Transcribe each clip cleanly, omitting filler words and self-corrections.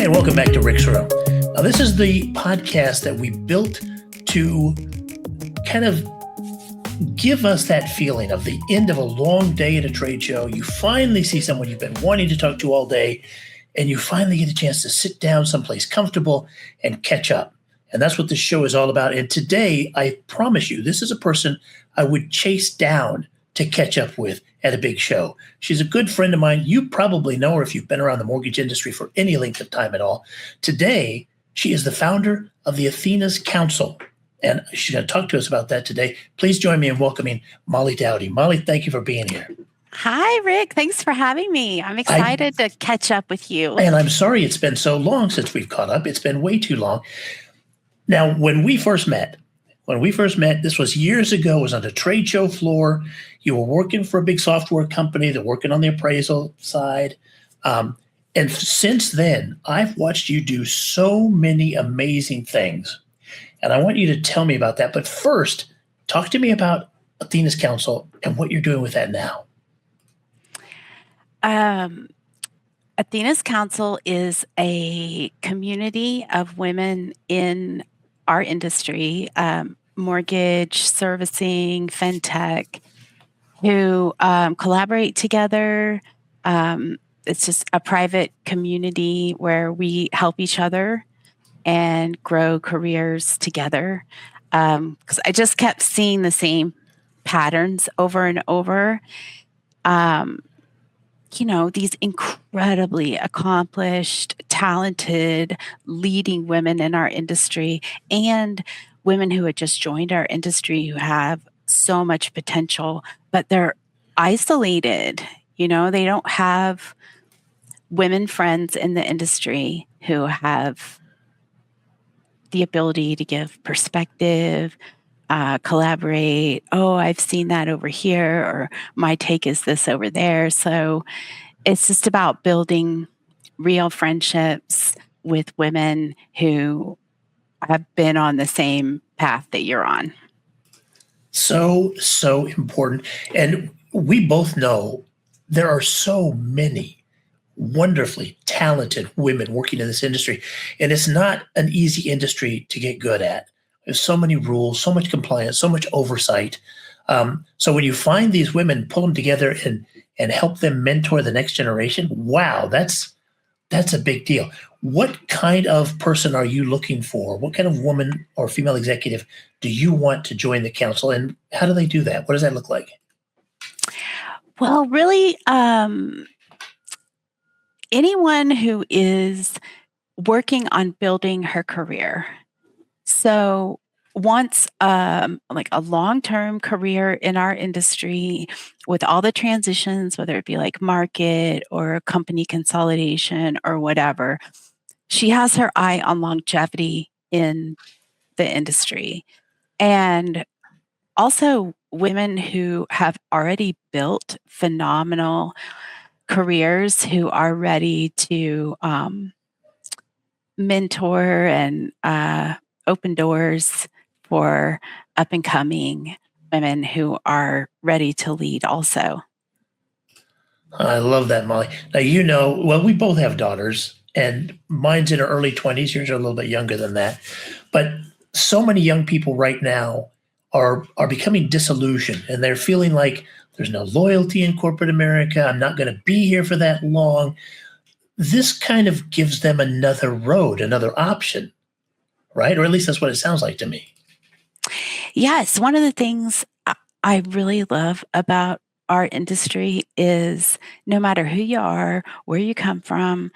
and welcome back to Rick's Room. Now, this is the podcast that we built to kind of give us that feeling of the end of a long day at a trade show. You finally see someone you've been wanting to talk to all day, and you finally get a chance to sit down someplace comfortable and catch up. And that's what this show is all about. And today, I promise you, this is a person I would chase down to catch up with at a big show. She's a good friend of mine. You probably know her if you've been around the mortgage industry for any length of time at all. Today, she is the founder of the Athena's Council, and she's going to talk to us about that today. Please join me in welcoming Molly Dowdy. Molly, thank you for being here. Hi, Rick. Thanks for having me. I'm excited to catch up with you. And I'm sorry it's been so long since we've caught up. It's been way too long. Now, when we first met, this was years ago. It was on the trade show floor. You were working for a big software company. They're working on the appraisal side. And since then, I've watched you do so many amazing things. And I want you to tell me about that. But first, talk to me about Athena's Council and what you're doing with that now. Athena's Council is a community of women in our industry, mortgage, servicing, fintech, who collaborate together. It's just a private community where we help each other and grow careers together. Because I just kept seeing the same patterns over and over. These incredibly accomplished, talented, leading women in our industry and women who had just joined our industry who have so much potential, but they're isolated. They don't have women friends in the industry who have the ability to give perspective, collaborate. Oh, I've seen that over here, or my take is this over there. So it's just about building real friendships with women who have been on the same path that you're on. So important. And we both know there are so many wonderfully talented women working in this industry. And it's not an easy industry to get good at. There's so many rules, so much compliance, so much oversight. So when you find these women, pull them together and help them mentor the next generation, wow, that's a big deal. What kind of person are you looking for? What kind of woman or female executive do you want to join the council? And how do they do that? What does that look like? Well, really, anyone who is working on building her career. So wants like a long-term career in our industry with all the transitions, whether it be like market or company consolidation or whatever, she has her eye on longevity in the industry. And also women who have already built phenomenal careers who are ready to mentor and open doors for up and coming women who are ready to lead also. I love that, Molly. Now, we both have daughters, and mine's in her early 20s. Yours are a little bit younger than that. But so many young people right now are becoming disillusioned, and they're feeling like there's no loyalty in corporate America. I'm not going to be here for that long. This kind of gives them another road, another option, right? Or at least that's what it sounds like to me. Yes. One of the things I really love about our industry is no matter who you are, where you come from,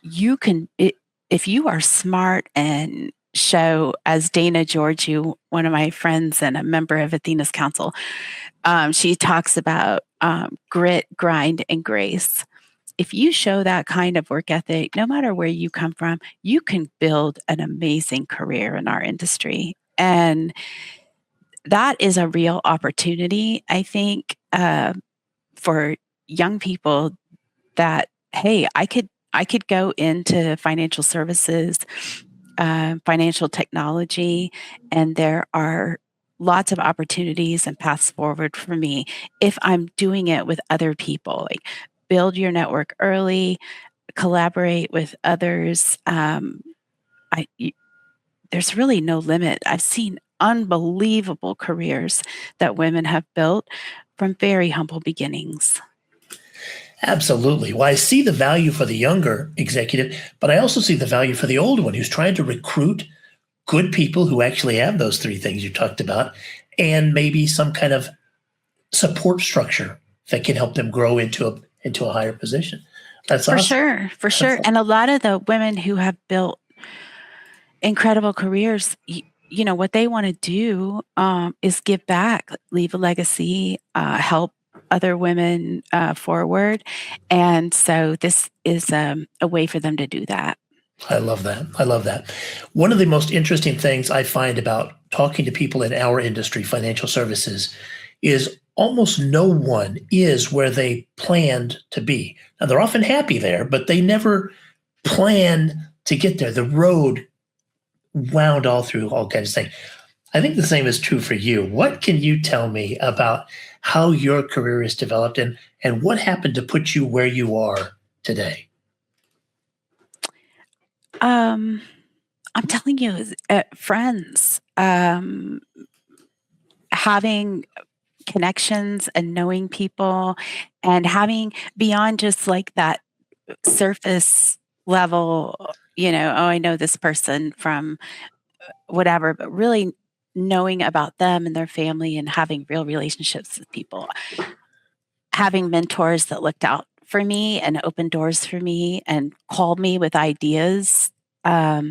you can, if you are smart and show, as Dana Georgiou, one of my friends and a member of Athena's Council, she talks about grit, grind, and grace. If you show that kind of work ethic, no matter where you come from, you can build an amazing career in our industry. And that is a real opportunity, I think, for young people that, hey, I could go into financial services, financial technology, and there are lots of opportunities and paths forward for me if I'm doing it with other people. Like, build your network early, collaborate with others. There's really no limit. I've seen unbelievable careers that women have built from very humble beginnings. Absolutely. Well, I see the value for the younger executive, but I also see the value for the older one who's trying to recruit good people who actually have those three things you talked about, and maybe some kind of support structure that can help them grow into a higher position. That's For awesome. sure, for That's sure. awesome. And a lot of the women who have built incredible careers, what they want to do is give back, leave a legacy, help other women forward. And so this is a way for them to do that. I love that. I love that. One of the most interesting things I find about talking to people in our industry, financial services, is almost no one is where they planned to be. Now, they're often happy there, but they never plan to get there. The road wound all through all kinds of things. I think the same is true for you. What can you tell me about how your career is developed and what happened to put you where you are today? I'm telling you, friends, having connections and knowing people and having beyond just like that surface level, oh, I know this person from whatever, but really knowing about them and their family and having real relationships with people, having mentors that looked out for me and opened doors for me and called me with ideas. That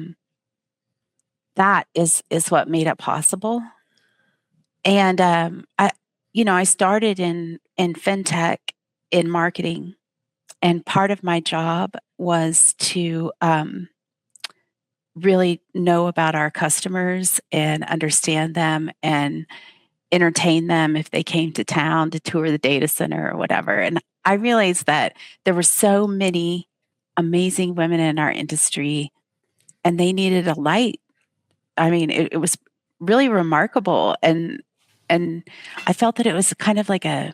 is what made it possible. And I started in fintech in marketing, and part of my job was to really know about our customers and understand them and entertain them if they came to town to tour the data center or whatever. And I realized that there were so many amazing women in our industry, and they needed a light. I mean, it was really remarkable, and I felt that it was kind of like a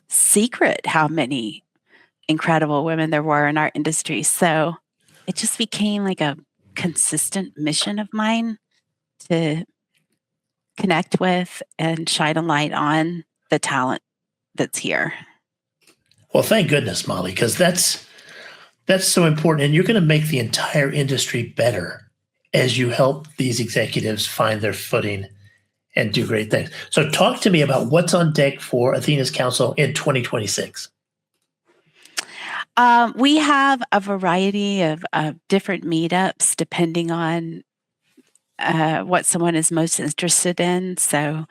secret how many incredible women there were in our industry. So it just became like a consistent mission of mine to connect with and shine a light on the talent that's here. Well, thank goodness, Molly, because that's so important. And you're going to make the entire industry better as you help these executives find their footing and do great things. So talk to me about what's on deck for Athena's Council in 2026. We have a variety of different meetups depending on what someone is most interested in. So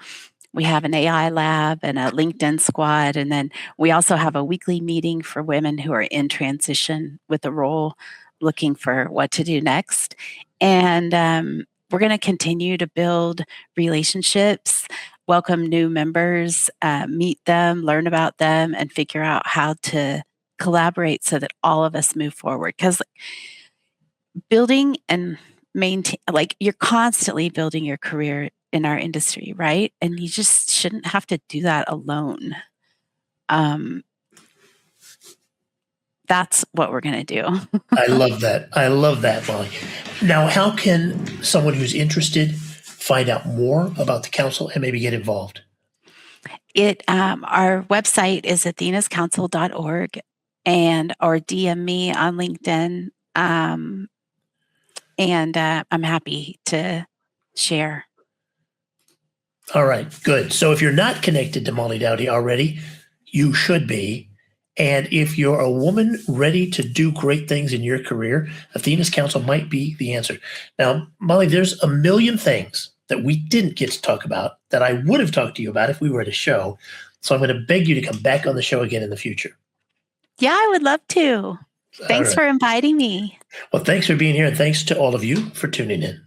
we have an AI lab and a LinkedIn squad. And then we also have a weekly meeting for women who are in transition with a role, looking for what to do next. And we're going to continue to build relationships, welcome new members, meet them, learn about them, and figure out how to collaborate so that all of us move forward. Because building and maintain, like, you're constantly building your career in our industry, right? And you just shouldn't have to do that alone. That's what we're going to do. I love that. I love that, Molly. Now, how can someone who's interested find out more about the council and maybe get involved? Our website is athenascouncil.org, or DM me on LinkedIn. And I'm happy to share. All right, good. So if you're not connected to Molly Dowdy already, you should be. And if you're a woman ready to do great things in your career, Athena's Council might be the answer. Now, Molly, there's a million things that we didn't get to talk about that I would have talked to you about if we were at a show. So I'm going to beg you to come back on the show again in the future. Yeah, I would love to. Thanks for inviting me. Well, thanks for being here, and thanks to all of you for tuning in.